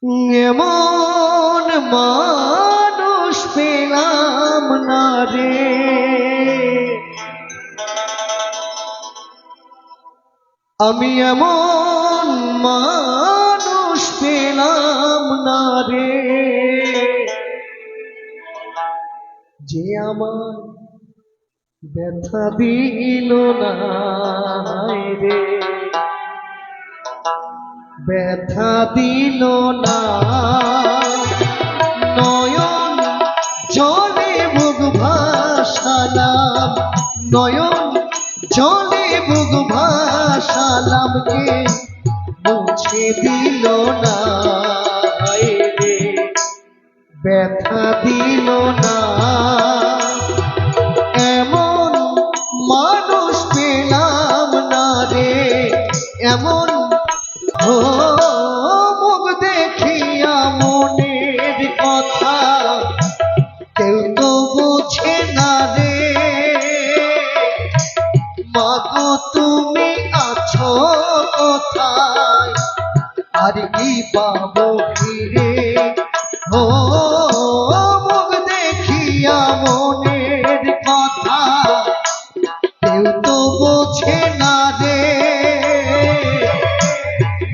এমন মানুষ পেলাম না রে, আমি এমন মানুষ পেলাম না রে, যে আমার ব্যথা দিল না রে, ব্যথা দিল না। নয়ন জলে বুক ভাসালাম, নয়ন জলে বুক ভাসালাম, কে মুছে দিল না রে, ব্যথা দিল না। এমন মানুষ পেলাম না রে, এমন মুখ দেখিয়া মনের কথা কেউ তো বুঝে না রে, মাগো তুমি আছো কোথায়, আর কি পাবো ফিরে। ও মুখ দেখিয়া মনের কথা কেউ তো বোঝে না রে,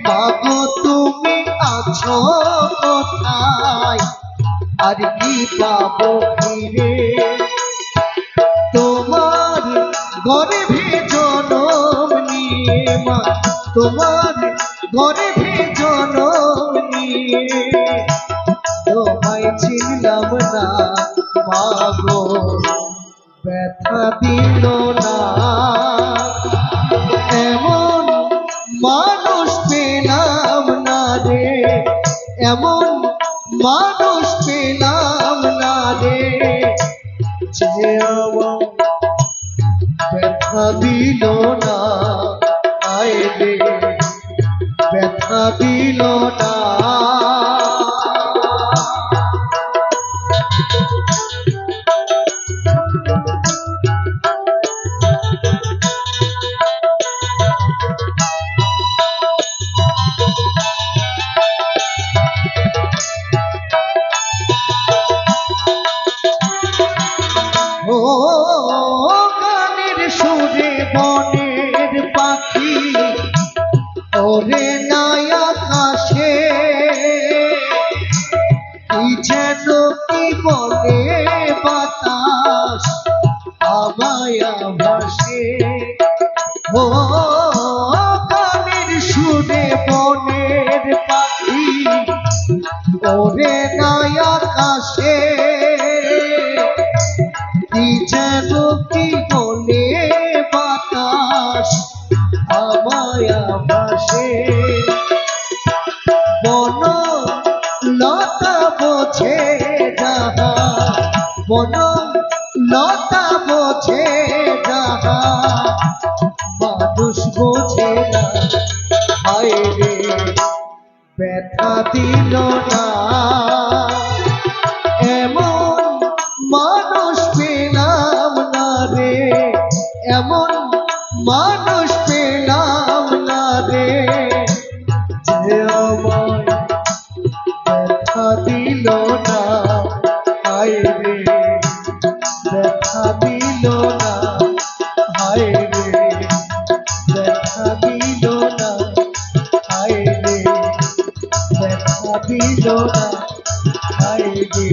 মাগো তুমি আছো কোথায়, আর কি পাবো ফিরে। তোমার গর্ভে জনম নিয়ে মা, তোমার গর্ভে জনম নিয়ে তোমায় চিনলাম না মাগো, ব্যথা দিল না। এমন মানুষ পেলাম না রে, এমন মানুষ পেলাম না রে, যে আমার ব্যথা দিল না রে, ব্যথা দিল না। ও গানের সুরে বনের পাখি ওরে নাই আকাশে, কি যেন কি বলে বাতাস আমায় ভাসে। ও গানের সুরে বনের পাখি ওরে নাই আকাশে, কি যেন কি বলে বাতাস আমায় ভাসে। বন লতা বোঝে যাহা, বন লতা বোঝে যাহা, মানুষ বোঝে না হায় রে, ব্যথা দিল না। এমন মানুষ পেলাম না রে, এমন মানুষ পেলাম না রে, যে আমায় ব্যথা দিল না হায় রে, ব্যথা দিল না হায় রে, ব্যথা দিল না হায় রে, ব্যথা দিল না হায় রে,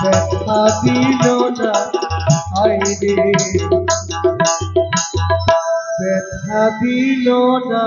ব্যথা দিল না হায় রে, ব্যথা দিল না।